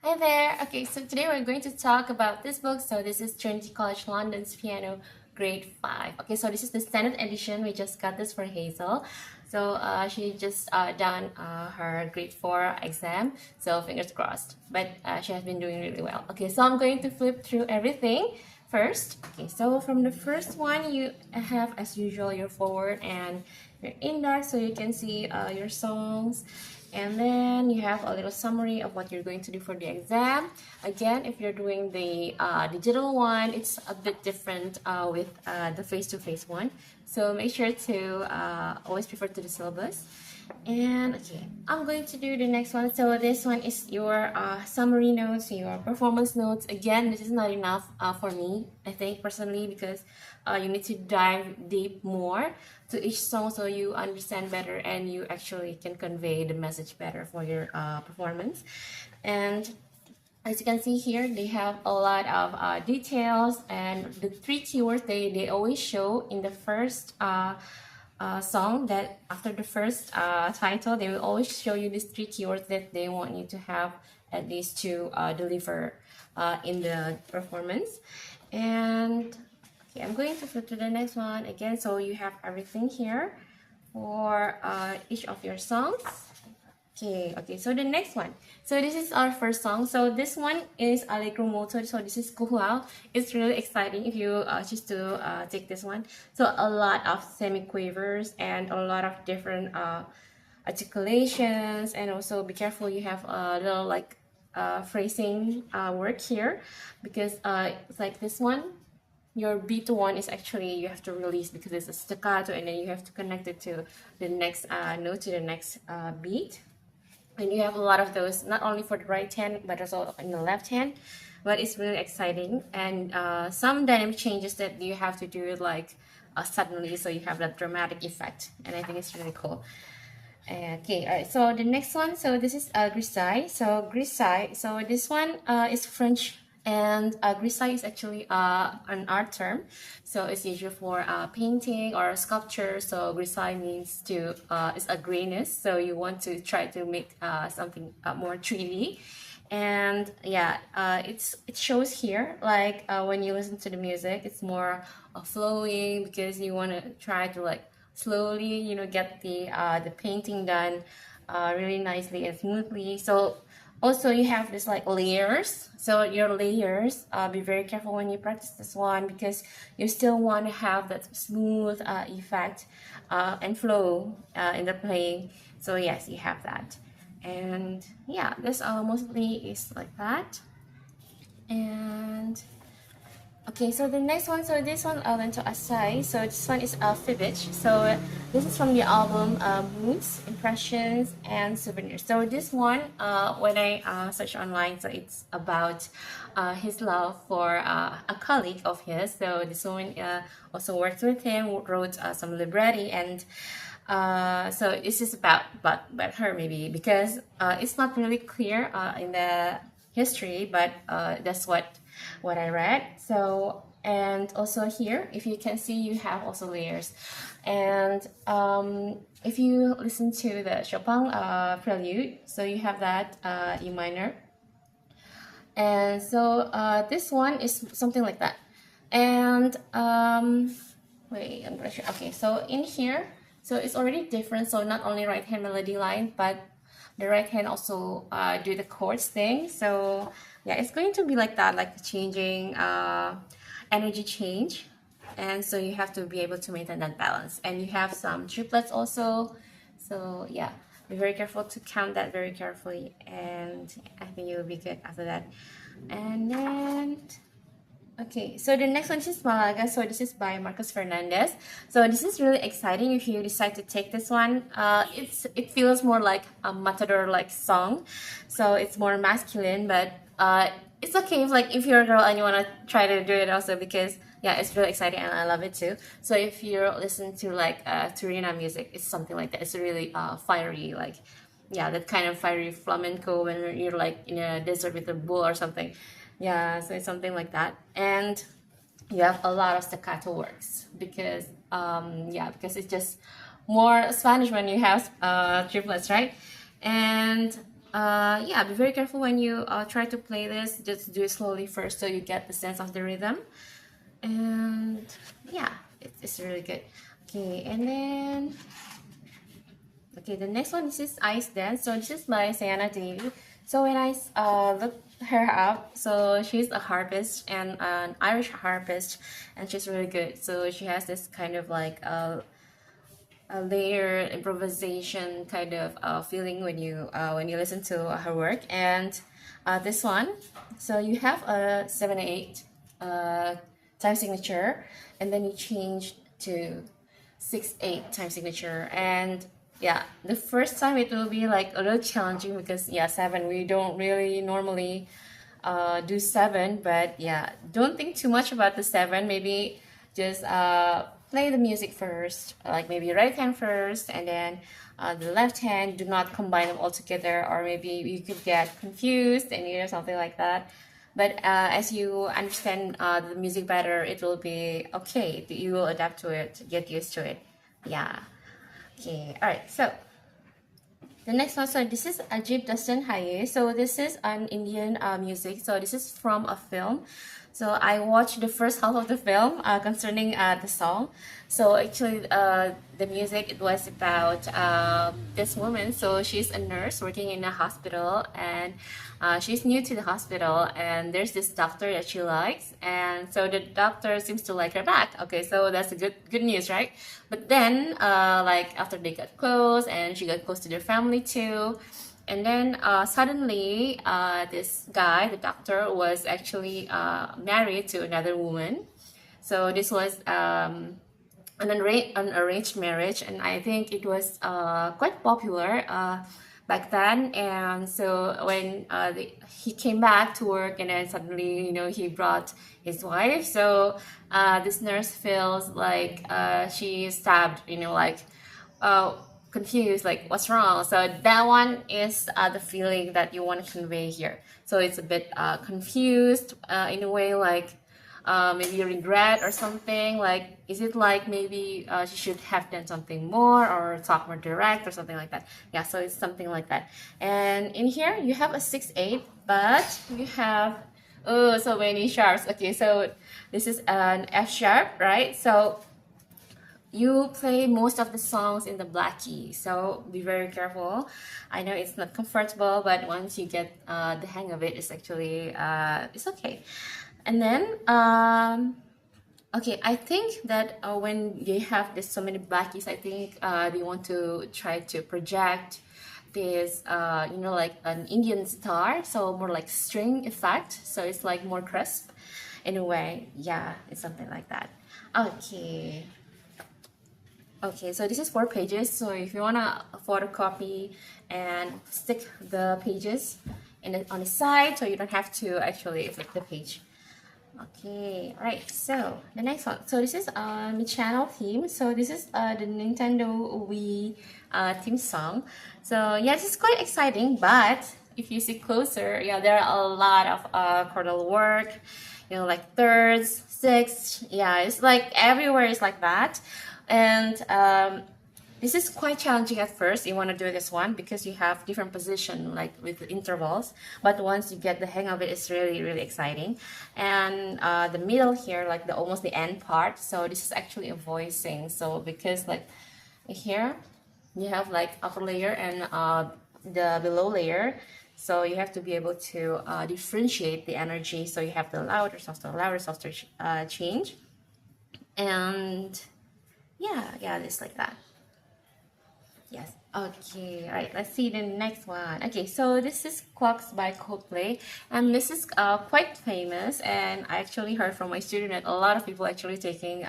Hi there. Okay, so today we're going to talk about this book. So this is Trinity College London's Piano Grade 5. Okay, so this is the standard edition. We just got this for Hazel. So she just done her Grade 4 exam. So fingers crossed. But she has been doing really well. Okay, so I'm going to flip through everything first. Okay, so from the first one, you have as usual your forward and your index, so you can see your songs, and then you have a little summary of what you're going to do for the exam. Again, if you're doing the digital one, it's a bit different with the face-to-face one, so make sure to always refer to the syllabus. And okay, I'm going to do the next one. So this one is your summary notes, your performance notes. Again, this is not enough for me, I think personally, because you need to dive deep more to each song so you understand better and you actually can convey the message better for your performance. And as you can see here, they have a lot of details, and the three keywords they always show in the first song, that after the first title, they will always show you these three keywords that they want you to have at least to deliver in the performance. And okay, I'm going to flip to the next one again, so you have everything here for each of your songs. Okay, so the next one. So this is our first song. So this one is Allegro Molto. So this is Kuhuao. It's really exciting if you choose to take this one. So a lot of semi-quavers and a lot of different articulations, and also be careful, you have a little like phrasing work here, because it's like this one, your beat one is actually, you have to release because it's a staccato, and then you have to connect it to the next note, to the next beat. And you have a lot of those, not only for the right hand but also in the left hand. But it's really exciting, and some dynamic changes that you have to do like suddenly, so you have that dramatic effect, and I think it's really cool. Okay, all right, so the next one, so this is grisaille. So grisaille, so this one is French, and grisaille is actually an art term, so it's usually for painting or sculpture. So grisaille means to is a grayness, so you want to try to make something more 3D. And yeah, it shows here, like when you listen to the music, it's more flowing, because you want to try to like slowly, get the painting done really nicely and smoothly. So also you have this like layers, so your layers, be very careful when you practice this one, because you still want to have that smooth effect and flow in the playing. So yes, you have that. And yeah, this mostly is like that. And okay, so the next one, so this one I went to Asai. So this one is Fibbage. So this is from the album Moods, Impressions, and Souvenirs. So this one, when I searched online, so it's about his love for a colleague of his. So this one also worked with him, wrote some libretti, and so this is about her, maybe, because it's not really clear in the history, but that's what I read. So, and also here, if you can see, you have also layers. And if you listen to the Chopin prelude, so you have that E minor. And so this one is something like that. And wait, I'm gonna show. Okay, so in here, so it's already different. So not only right hand melody line, but the right hand also do the chords thing. So yeah, it's going to be like that, like changing energy change. And so you have to be able to maintain that balance. And you have some triplets also. So yeah, be very careful to count that very carefully, and I think you'll be good after that. And then okay, so the next one is Malaga. So this is by Marcos Fernandez. So this is really exciting if you decide to take this one. It feels more like a matador like song, so it's more masculine, but it's okay if you're a girl and you wanna try to do it also, because yeah, it's really exciting and I love it too. So if you're listening to like Turina music, it's something like that. It's really fiery, like yeah, that kind of fiery flamenco when you're like in a desert with a bull or something. Yeah, so it's something like that. And you have a lot of staccato works, because yeah, because it's just more Spanish when you have triplets, right? And yeah, be very careful when you try to play this. Just do it slowly first so you get the sense of the rhythm. And yeah, it's really good. Okay, and then okay, the next one, this is Ice Dance. So this is by Sienna Davy. So when I looked her up, so she's a harpist and an Irish harpist, and she's really good. So she has this kind of like a layered improvisation kind of feeling when you listen to her work. And this one, so you have a 7/8 time signature, and then you change to 6/8 time signature. And yeah, the first time it will be like a little challenging because yeah, 7, we don't really normally do 7, but yeah, don't think too much about the 7. Maybe just play the music first, like maybe right hand first, and then the left hand. Do not combine them all together, or maybe you could get confused and something like that. But as you understand the music better, it will be okay. You will adapt to it, get used to it. Yeah. Okay. All right. So the next one, so this is Ajib Dastan Haye. So this is an Indian music. So this is from a film. So I watched the first half of the film concerning the song. So actually, the music, it was about this woman. So she's a nurse working in a hospital, and she's new to the hospital. And there's this doctor that she likes, and so the doctor seems to like her back. Okay, so that's a good news, right? But then, like after they got close, and she got close to their family too. And then suddenly, this guy, the doctor, was actually married to another woman. So this was an arranged marriage, and I think it was quite popular back then. And so when he came back to work, and then suddenly, he brought his wife. So this nurse feels like she is stabbed, like. Confused, like what's wrong. So that one is the feeling that you want to convey here. So it's a bit confused in a way, like maybe regret or something, like is it like maybe she should have done something more or talk more direct or something like that. Yeah, so it's something like that. And in here you have a 6/8, but you have so many sharps. Okay, so this is an F sharp, right? So you play most of the songs in the black key, so be very careful. I know it's not comfortable, but once you get the hang of it, it's actually it's okay. And then okay, I think that when you have this so many black keys, I think they want to try to project this like an Indian sitar, so more like string effect, so it's like more crisp in a way. Yeah, it's something like that. Okay. Okay, so this is 4 pages. So if you wanna photocopy and stick the pages on the side, so you don't have to actually flip the page. Okay, all right. So the next one. So this is my channel theme. So this is the Nintendo Wii theme song. So yeah, this is quite exciting. But if you see closer, yeah, there are a lot of chordal work. Like thirds, sixths. Yeah, it's like everywhere is like that. And this is quite challenging at first. You want to do this one because you have different position, like with intervals. But once you get the hang of it, it's really, really exciting. And the middle here, like almost the end part. So this is actually a voicing. So because like here, you have like upper layer and the below layer. So you have to be able to differentiate the energy. So you have the louder, softer change. And yeah, it's like that. Yes. Okay. All right. Let's see the next one. Okay. So this is Clocks by Coldplay, and this is quite famous. And I actually heard from my student that a lot of people actually taking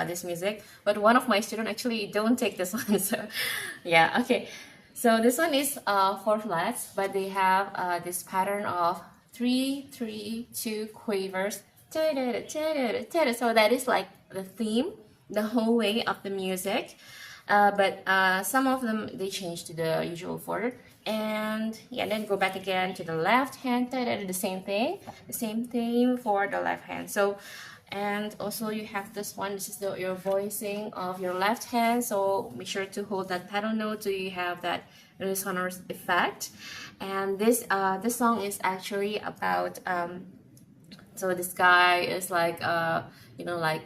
this music, but one of my students actually don't take this one. So yeah. Okay. So this one is 4 flats, but they have this pattern of 3, 3, 2 quavers. So that is like the theme the whole way of the music, but some of them they change to the usual 4, and yeah, then go back again to the left hand, the same thing for the left hand. So and also you have this one. This is your voicing of your left hand, so make sure to hold that pedal note so you have that sonorous effect. And this song is actually about so this guy is like like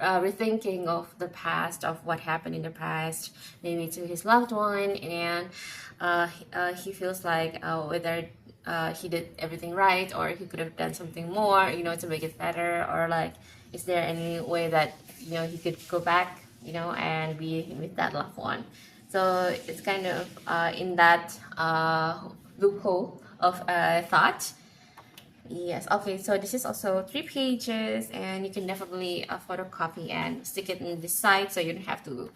rethinking of the past, of what happened in the past, maybe to his loved one, and he feels like whether he did everything right or he could have done something more, to make it better, or like, is there any way that he could go back, and be with that loved one. So it's kind of in that loophole of thought. Yes, okay, so this is also 3 pages, and you can definitely photocopy and stick it in this side so you don't have to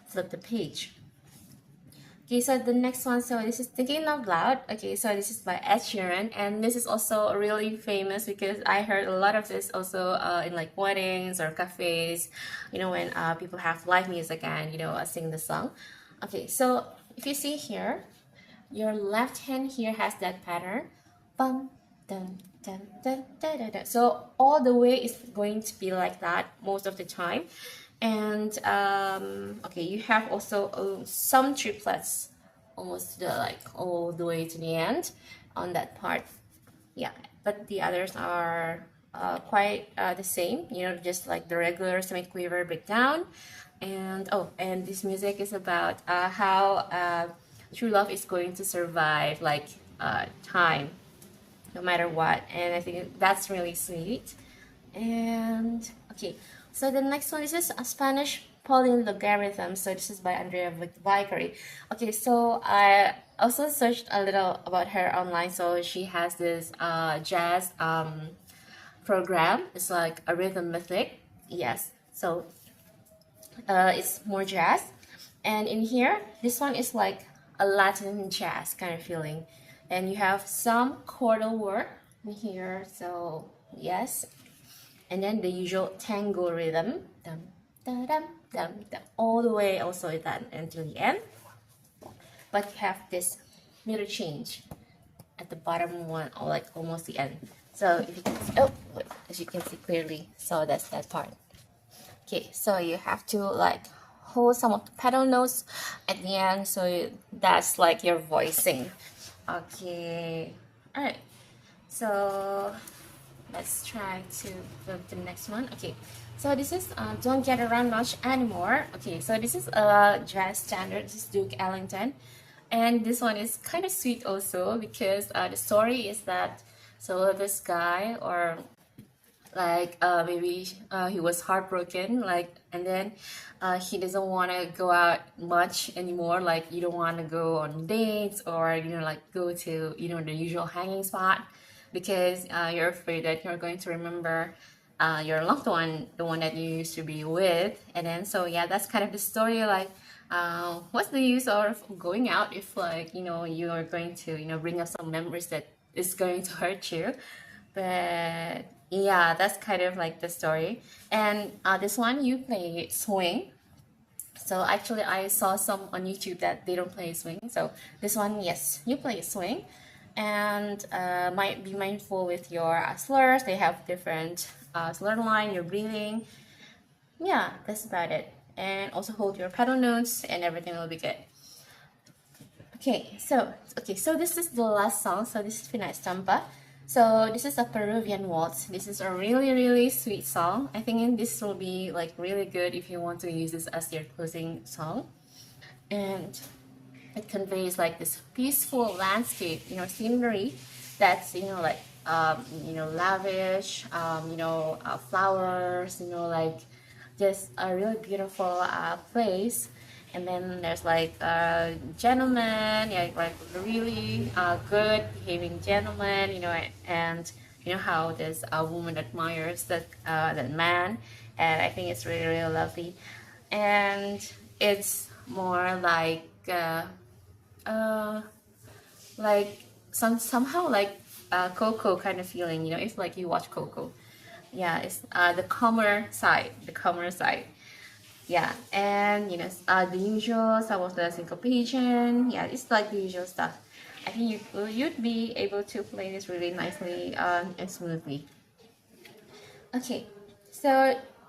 flip the page. Okay, so the next one, so this is Thinking Out Loud. Okay, so this is by Ed Sheeran, and this is also really famous because I heard a lot of this also in like weddings or cafes, when people have live music and, sing the song. Okay, so if you see here, your left hand here has that pattern. Bum, dun, dun, dun, dun, dun, dun. So all the way is going to be like that most of the time. And okay, you have also some triplets almost like all the way to the end on that part. Yeah, but the others are quite the same, just like the regular semi-quiver breakdown. And and this music is about how true love is going to survive like time, no matter what. And I think that's really sweet. And okay, so the next one, this is a Spanish Pauline logarithm. So this is by Andrea Vicari. Okay, so I also searched a little about her online. So she has this jazz program. It's like a rhythm mythic. Yes, so it's more jazz. And in here, this one is like a Latin jazz kind of feeling. And you have some chordal work in here. So yes, and then the usual tango rhythm, dum, da, dum, dum, dum, all the way also that until the end. But you have this meter change at the bottom one, or like almost the end. So if you can see, as you can see clearly, so that's that part. Okay, so you have to like hold some of the pedal notes at the end, so that's like your voicing. Okay, all right. So let's try to flip the next one. Okay, so this is Don't Get Around Much Anymore. Okay, so this is a jazz standard. This is Duke Ellington, and this one is kind of sweet also because the story is that, so this guy, or like maybe he was heartbroken, like, and then he doesn't want to go out much anymore, like you don't want to go on dates, or like go to the usual hanging spot, because you're afraid that you're going to remember your loved one, the one that you used to be with. And then so yeah, that's kind of the story, like what's the use of going out if like you are going to bring up some memories that is going to hurt you. But yeah, that's kind of like the story. And this one, you play swing. So actually I saw some on YouTube that they don't play swing. So this one, yes, you play swing. And might be mindful with your slurs. They have different slur line, your breathing. Yeah, that's about it. And also hold your pedal notes and everything will be good. Okay, so this is the last song. So this is Fina Estampa. So this is a Peruvian waltz. This is a really, really sweet song. I think this will be like really good if you want to use this as your closing song. And it conveys like this peaceful landscape, scenery that's, like, lavish, flowers, like just a really beautiful place. And then there's like a gentleman, yeah, like really good behaving gentleman, and how this woman admires that man, and I think it's really, really lovely. And it's more like like somehow like Coco kind of feeling, if like you watch Coco. Yeah, it's the calmer side. Yeah, and the usual, some of the syncopation. Yeah, it's like the usual stuff. I think you'd be able to play this really nicely and smoothly. Okay, so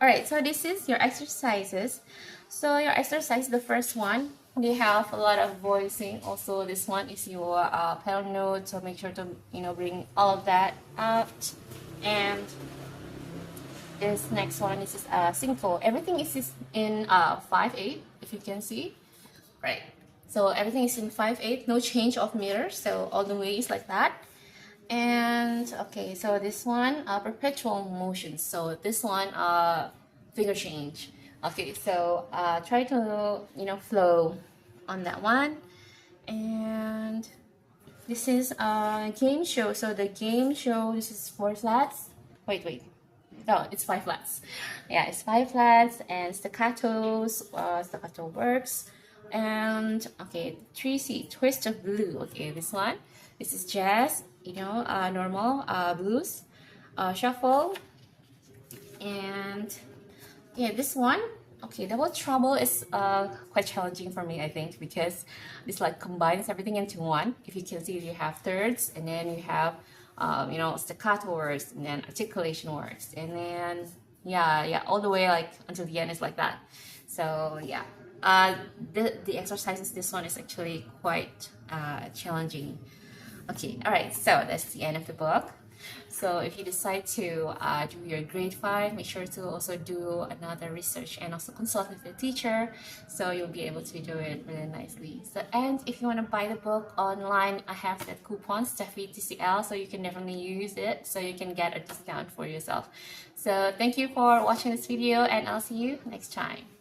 all right, so this is your exercises. So your exercise, the first one, they have a lot of voicing. Also, this one is your pedal note, so make sure to bring all of that out. And this next one is Synco. Everything is in 5/8, if you can see, right? So everything is in 5/8, no change of mirror, so all the way is like that. And okay, so this one perpetual motion. So this one finger change. Okay, so try to flow on that one. And this is a game show. So the game show, this is 4 flats. Wait. No, it's 5 flats. Yeah, it's 5 flats and staccatos. Staccato works. And okay, 3C, twist of blue. Okay, this one. This is jazz, normal, blues, shuffle. And yeah, this one. Okay, double trouble is quite challenging for me, I think, because this like combines everything into one. If you can see, you have thirds, and then you have staccato words, and then articulation words, and then yeah, all the way like until the end is like that. So yeah, the exercises, this one is actually quite challenging. Okay, all right, so that's the end of the book. So if you decide to do your grade 5, make sure to also do another research and also consult with the teacher, so you'll be able to do it really nicely. So, and if you want to buy the book online, I have that coupon Steffi TCL, so you can definitely use it so you can get a discount for yourself. So thank you for watching this video, and I'll see you next time.